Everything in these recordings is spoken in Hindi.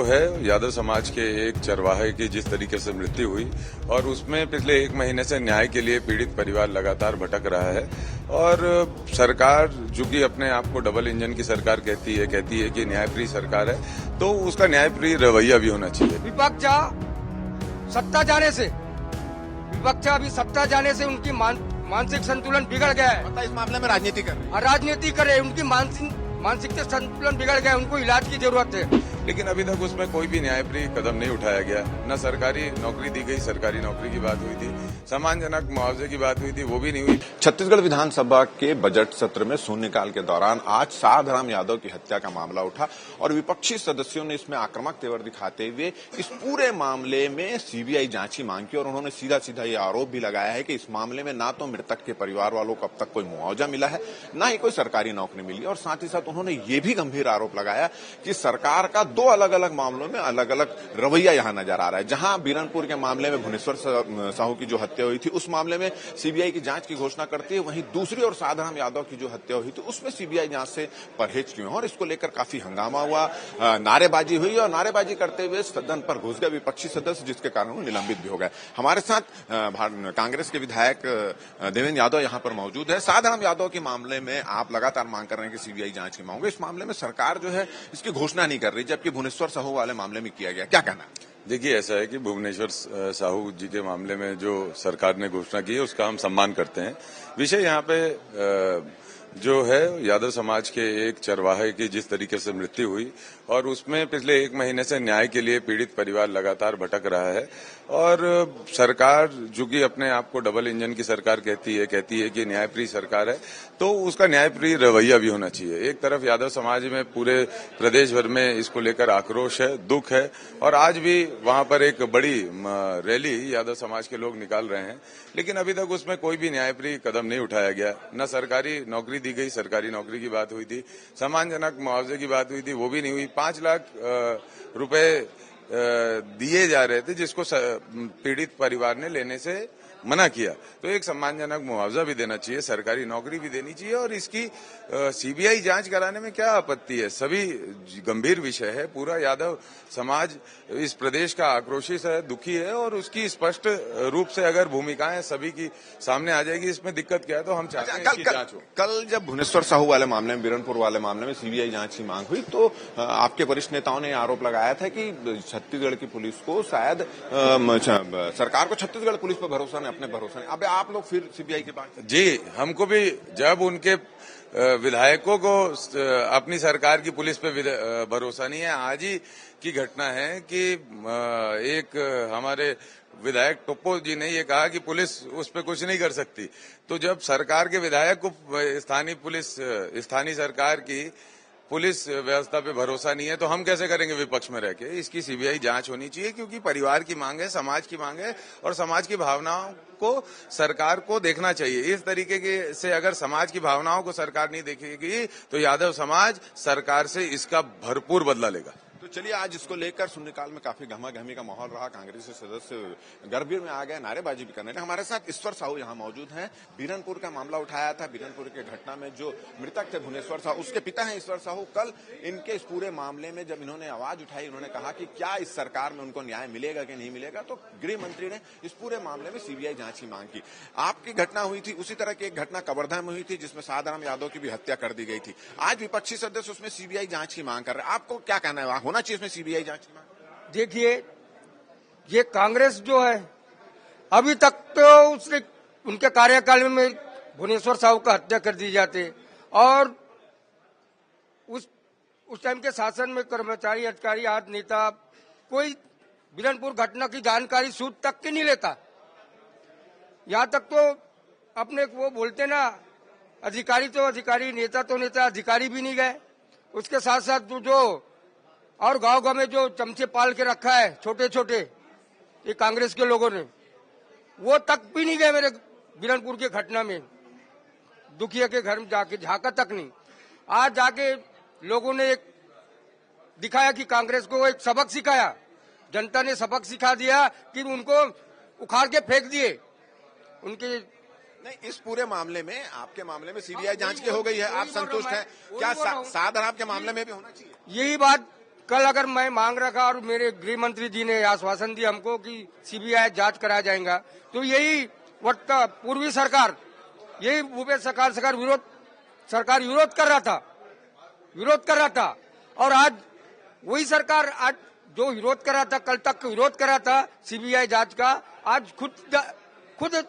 है यादव समाज के एक चरवाहे की जिस तरीके से मृत्यु हुई और उसमें पिछले 1 महीने से न्याय के लिए पीड़ित परिवार लगातार भटक रहा है और सरकार चूंकि अपने आप को डबल इंजन की सरकार कहती है कि न्यायप्रिय सरकार है, तो उसका न्यायप्रिय रवैया भी होना चाहिए। विपक्ष अभी सत्ता जाने से उनकी मानसिक संतुलन बिगड़ गया है। पता इस मामले में राजनीति कर रहे हैं। राजनीति करे, उनकी मानसिक संतुलन बिगड़ गया है, उनको इलाज की जरूरत है। लेकिन अभी तक उसमें कोई भी न्यायप्रिय कदम नहीं उठाया गया। न सरकारी नौकरी दी गई, सरकारी नौकरी की बात हुई थी, सम्मानजनक मुआवजे की बात हुई थी, वो भी नहीं हुई। छत्तीसगढ़ विधानसभा के बजट सत्र में शून्यकाल के दौरान आज साधराम यादव की हत्या का मामला उठा और विपक्षी सदस्यों ने इसमें आक्रामक तेवर दिखाते हुए इस पूरे मामले में सीबीआई जांच की मांग की और उन्होंने सीधा सीधा ये आरोप भी लगाया है कि इस मामले में ना तो मृतक के परिवार वालों को अब तक कोई मुआवजा मिला है, ना ही कोई सरकारी नौकरी मिली और साथ ही साथ उन्होंने ये भी गंभीर आरोप लगाया कि सरकार का 2 अलग अलग मामलों में अलग अलग रवैया यहां नजर आ रहा है। जहां बीरनपुर के मामले में भुवनेश्वर साहू की जो हत्या हुई थी उस मामले में सीबीआई की जांच की घोषणा करती है, वहीं दूसरी ओर साधराम यादव की जो हत्या हुई थी उसमें सीबीआई जांच से परहेज क्यों है और इसको लेकर काफी हंगामा हुआ, नारेबाजी हुई और नारेबाजी करते हुए सदन पर घुस गए विपक्षी सदस्य, जिसके कारण वो निलंबित भी हो गए। हमारे साथ कांग्रेस के विधायक देवेंद्र यादव यहां पर मौजूद है। साधराम यादव के मामले में आप लगातार मांग कर रहे हैं कि सीबीआई जांच की मांग हो। इस मामले में सरकार जो है इसकी घोषणा नहीं कर रही, जबकि भुवनेश्वर साहू वाले मामले में किया गया, क्या कहना है? देखिए, ऐसा है कि भुवनेश्वर साहू जी के मामले में जो सरकार ने घोषणा की है उसका हम सम्मान करते हैं। विषय यहाँ पे जो है यादव समाज के एक चरवाहे की जिस तरीके से मृत्यु हुई और उसमें पिछले 1 महीने से न्याय के लिए पीड़ित परिवार लगातार भटक रहा है और सरकार चूंकि अपने आप को डबल इंजन की सरकार कहती है कि न्यायप्रिय सरकार है, तो उसका न्यायप्रिय रवैया भी होना चाहिए। एक तरफ यादव समाज में पूरे प्रदेश भर में इसको लेकर आक्रोश है, दुख है और आज भी वहां पर एक बड़ी रैली यादव समाज के लोग निकाल रहे हैं, लेकिन अभी तक उसमें कोई भी न्यायप्रिय कदम नहीं उठाया गया। न सरकारी नौकरी दी गई, सरकारी नौकरी की बात हुई थी, सम्मानजनक मुआवजे की बात हुई थी, वो भी नहीं हुई। 5 लाख रुपए दिए जा रहे थे जिसको पीड़ित परिवार ने लेने से मना किया, तो एक सम्मानजनक मुआवजा भी देना चाहिए, सरकारी नौकरी भी देनी चाहिए और इसकी सीबीआई जांच कराने में क्या आपत्ति है? सभी गंभीर विषय है। पूरा यादव समाज इस प्रदेश का आक्रोशित है, दुखी है और उसकी स्पष्ट रूप से अगर भूमिकाएं सभी की सामने आ जाएगी, इसमें दिक्कत क्या है? तो हम चाहते हैं इसकी जांच हो। कल जब भुवनेश्वर साहू वाले मामले में, बीरनपुर वाले मामले में सीबीआई जांच की मांग हुई तो आपके वरिष्ठ नेताओं ने आरोप लगाया था कि छत्तीसगढ़ की पुलिस को शायद सरकार को छत्तीसगढ़ पुलिस पर भरोसा नहीं, अपने भरोसा नहीं। अब आप लोग फिर सीबीआई के पास? जी, हमको भी जब उनके विधायकों को अपनी सरकार की पुलिस पे भरोसा नहीं है। आज ही की घटना है कि एक हमारे विधायक टोप्पो जी ने ये कहा कि पुलिस उस पर कुछ नहीं कर सकती, तो जब सरकार के विधायक को स्थानीय सरकार की पुलिस व्यवस्था पे भरोसा नहीं है, तो हम कैसे करेंगे विपक्ष में रह के? इसकी सीबीआई जांच होनी चाहिए क्योंकि परिवार की मांग है, समाज की मांग है और समाज की भावनाओं को सरकार को देखना चाहिए। इस तरीके के से अगर समाज की भावनाओं को सरकार नहीं देखेगी तो यादव समाज सरकार से इसका भरपूर बदला लेगा। तो चलिए, आज इसको लेकर शून्यकाल में काफी गहमागहमी का माहौल रहा। कांग्रेसी सदस्य गर्भीर में आ गए, नारेबाजी भी करने लगे। हमारे साथ ईश्वर साहू यहाँ मौजूद हैं। बीरनपुर का मामला उठाया था। बीरनपुर के घटना में जो मृतक थे भुवनेश्वर साहू, उसके पिता हैं ईश्वर साहू। कल इनके इस पूरे मामले में जब इन्होंने आवाज उठाई, उन्होंने कहा कि क्या इस सरकार में उनको न्याय मिलेगा कि नहीं मिलेगा, तो गृह मंत्री ने इस पूरे मामले में सीबीआई जांच की मांग की। आपकी घटना हुई थी, उसी तरह की एक घटना कवर्धा में हुई थी जिसमें साधराम यादव की भी हत्या कर दी गई थी। आज विपक्षी सदस्य उसमें सीबीआई जांच की मांग कर रहे हैं। आपको क्या कहना है, होना चाहिए इसमें सीबीआई जांच? देखिए, ये कांग्रेस जो है अभी तक तो उसने उनके कार्यकाल में भुवनेश्वर साहू का हत्या कर दी जाते और उस टाइम के शासन में कर्मचारी, अधिकारी, आज नेता कोई बीरनपुर घटना की जानकारी सूद तक की नहीं लेता। यहाँ तक तो अपने वो बोलते ना, अधिकारी तो अधिकारी, नेता तो नेता, अधिकारी भी नहीं गए। उसके साथ साथ जो और गांव में जो चमचे पाल के रखा है छोटे छोटे, ये कांग्रेस के लोगों ने, वो तक भी नहीं गए मेरे बीरनपुर के घटना में। दुखिया के घर में जाके झांका तक नहीं। आज जाके लोगों ने एक दिखाया कि कांग्रेस को एक सबक सिखाया, जनता ने सबक सिखा दिया कि उनको उखाड़ के फेंक दिए। उनके नहीं, इस पूरे मामले में, आपके मामले में सीबीआई जांच की हो गई है, आप संतुष्ट हैं क्या? साधराम के मामले में भी होना चाहिए? यही बात कल अगर मैं मांग रखा और मेरे गृह मंत्री जी ने आश्वासन दिया हमको कि सीबीआई जांच कराया जाएगा, तो यही पूर्वी सरकार, यही भूपेश सरकार विरोध कर रहा था और आज वही सरकार आज जो विरोध कर रहा था, कल तक विरोध कर रहा था सीबीआई जांच का, आज खुद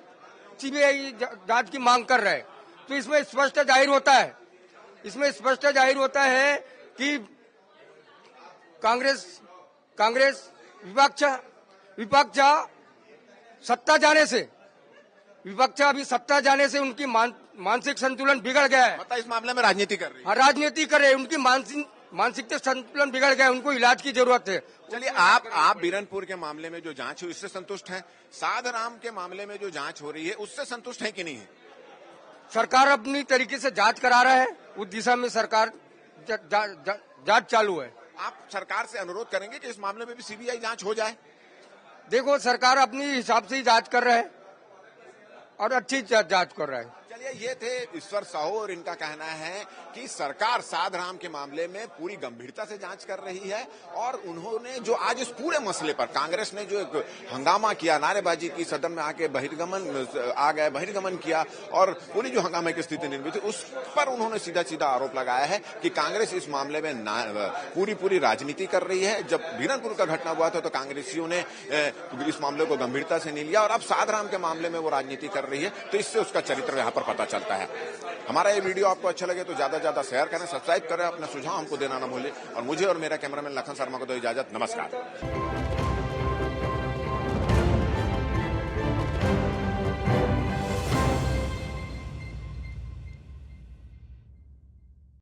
सीबीआई जांच की मांग कर रहे हैं। तो इसमें स्पष्ट जाहिर होता है कि कांग्रेस विपक्ष सत्ता जाने से उनकी मानसिक संतुलन बिगड़ गया है। मतलब इस मामले में राजनीति कर रही है। हाँ, राजनीति कर रहे हैं, उनकी मानसिक संतुलन बिगड़ गया है, उनको इलाज की जरूरत है। चलिए, आप बीरनपुर के मामले में जो जांच हुई उससे संतुष्ट हैं? साधराम के मामले में जो जांच हो रही है उससे संतुष्ट है कि नहीं है? सरकार अपनी तरीके से जांच करा रहा है, उस दिशा में सरकार जांच चालू है। आप सरकार से अनुरोध करेंगे कि इस मामले में भी सीबीआई जांच हो जाए? देखो, सरकार अपनी हिसाब से ही जांच कर रहा है और अच्छी जांच कर रहा है। चलिए, ये थे ईश्वर साहू और इनका कहना है कि सरकार साधराम के मामले में पूरी गंभीरता से जांच कर रही है और उन्होंने जो आज इस पूरे मसले पर कांग्रेस ने जो एक हंगामा किया, नारेबाजी की, सदन में आके बहिर्गमन किया और पूरी जो हंगामे की स्थिति निर्मित हुई, उस पर उन्होंने सीधा आरोप लगाया है कि कांग्रेस इस मामले में पूरी राजनीति कर रही है। जब बीरनपुर का घटना हुआ था तो कांग्रेसियों ने इस मामले को गंभीरता से नहीं लिया और अब साधराम के मामले में वो राजनीति कर रही है, तो इससे उसका चरित्र यहाँ पर पता चलता है। हमारा ये वीडियो आपको अच्छा लगे तो ज्यादा से ज्यादा शेयर करें, सब्सक्राइब करें, अपना सुझाव हमको देना न भूलें और मुझे और मेरा कैमरामैन लखन शर्मा को दो इजाजत। नमस्कार।